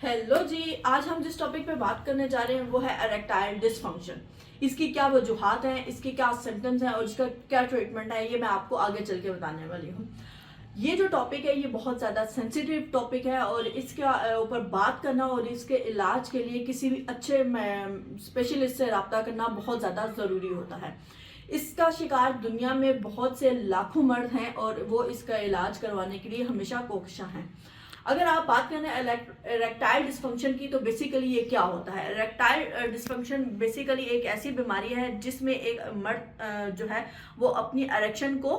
Hello जी। आज हम जिस टॉपिक पे बात करने जा रहे हैं वो है एरेक्टाइल डिसफंक्शन। इसकी क्या वजूहात हैं, इसके क्या सिम्टम्स हैं और इसका क्या ट्रीटमेंट है, ये मैं आपको आगे चल के बताने वाली हूँ। ये जो टॉपिक है ये बहुत ज़्यादा सेंसिटिव टॉपिक है और इसके ऊपर बात करना और इसके इलाज के लिए किसी भी अच्छे स्पेशलिस्ट से रब्ता करना बहुत ज़्यादा ज़रूरी होता है। इसका शिकार दुनिया में बहुत से लाखों मर्द हैं और वो इसका इलाज करवाने के लिए हमेशा कोशिशां हैं। अगर आप बात करें इरेक्टाइल डिस्फंक्शन की तो बेसिकली ये क्या होता है। इरेक्टाइल डिस्फंक्शन बेसिकली एक ऐसी बीमारी है जिसमें एक मर्द जो है वो अपनी इरेक्शन को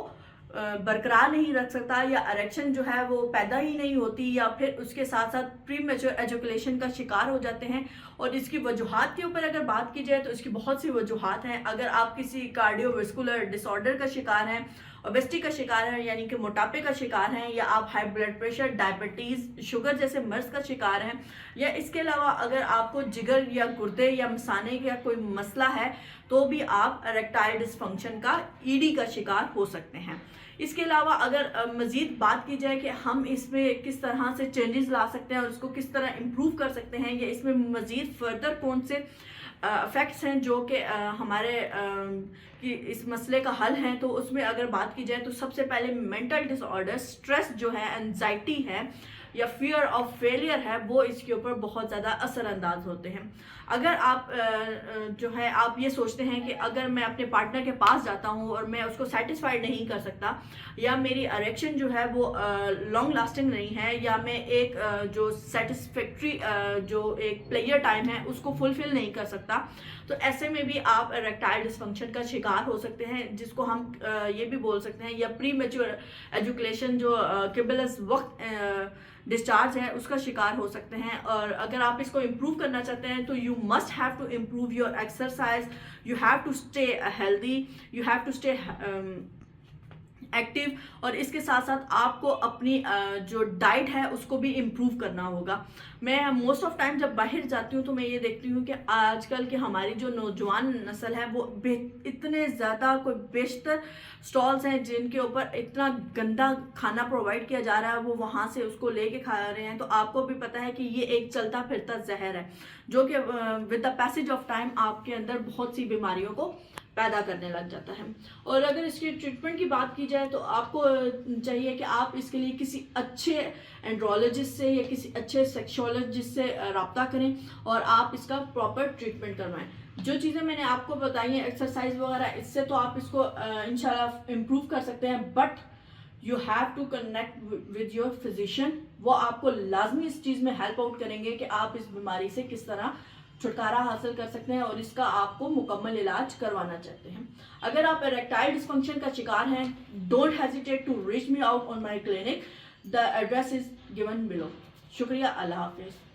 बरकरार नहीं रख सकता या इरेक्शन जो है वो पैदा ही नहीं होती या फिर उसके साथ साथ प्री मैच्योर एजुकेशन का शिकार हो जाते हैं। और इसकी वजूहात के ऊपर अगर बात की जाए तो इसकी बहुत सी वजूहात हैं। अगर आप किसी कार्डियोवैस्कुलर डिसऑर्डर का शिकार हैं, ओबेसिटी का शिकार है यानी कि मोटापे का शिकार हैं, या आप high blood pressure, diabetes, sugar जैसे मर्ज का शिकार हैं, या इसके अलावा अगर आपको जिगर या गुर्दे या मसाने का कोई मसला है तो भी आप इरेक्टाइल डिसफंक्शन का ईडी का शिकार हो सकते हैं। इसके अलावा अगर मज़ीद बात की जाए कि हम इसमें किस तरह से चेंजेस ला सकते हैं और उसको किस तरह इम्प्रूव कर सकते हैं या इसमें मज़ीद फर्दर कौन से इफ़ेक्ट्स हैं जो कि हमारे कि इस मसले का हल है, तो उसमें अगर बात की जाए तो सबसे पहले मेंटल डिसऑर्डर, स्ट्रेस जो है, एंजाइटी है या फियर ऑफ फेलियर है, वो इसके ऊपर बहुत ज़्यादा असरअंदाज होते हैं। अगर आप जो है आप ये सोचते हैं कि अगर मैं अपने पार्टनर के पास जाता हूँ और मैं उसको सेटिस्फाइड नहीं कर सकता या मेरी इरेक्शन जो है वो लॉन्ग लास्टिंग नहीं है या मैं एक जो सेटिस्फैक्ट्री जो एक प्लेयर टाइम है उसको फुलफिल नहीं कर सकता, तो ऐसे में भी आप इरेक्टाइल डिसफंक्शन का शिकार हो सकते हैं, जिसको हम ये भी बोल सकते हैं या प्री मैच्योर एजुकेशन जो किबलस वक्त डिस्चार्ज है उसका शिकार हो सकते हैं। और अगर आप इसको इम्प्रूव करना चाहते हैं तो you must have to improve your exercise, you have to stay healthy, you have to stay active, और इसके साथ साथ आपको अपनी जो डाइट है उसको भी इम्प्रूव करना होगा। मैं मोस्ट ऑफ टाइम जब बाहर जाती हूँ तो मैं ये देखती हूँ कि आजकल की हमारी जो नौजवान नस्ल है वो इतने ज़्यादा कोई बेशतर स्टॉल्स हैं जिनके ऊपर इतना गंदा खाना प्रोवाइड किया जा रहा है, वो वहाँ से उसको लेके खा रहे हैं। तो आपको भी पता है कि ये एक चलता फिरता जहर है जो कि with the passage of time आपके अंदर बहुत सी बीमारियों को पैदा करने लग जाता है। और अगर इसकी ट्रीटमेंट की बात की जाए तो आपको चाहिए कि आप इसके लिए किसी अच्छे एंड्रोलॉजिस्ट से या किसी अच्छे सेक्सोलॉजिस्ट से रब्ता करें और आप इसका प्रॉपर ट्रीटमेंट करवाएं। जो चीज़ें मैंने आपको बताई हैं एक्सरसाइज वगैरह, इससे तो आप इसको इंशाल्लाह इम्प्रूव कर सकते हैं, but you have to connect with your physician. वो आपको लाजमी इस चीज़ में हेल्प आउट करेंगे कि आप इस बीमारी से किस तरह छुटकारा हासिल कर सकते हैं और इसका आपको मुकम्मल इलाज करवाना चाहते हैं। अगर आप इरेक्टाइल डिसफंक्शन का शिकार हैं, don't hesitate to reach me out on my clinic. The address is given below. शुक्रिया, अल्लाह हाफिज़।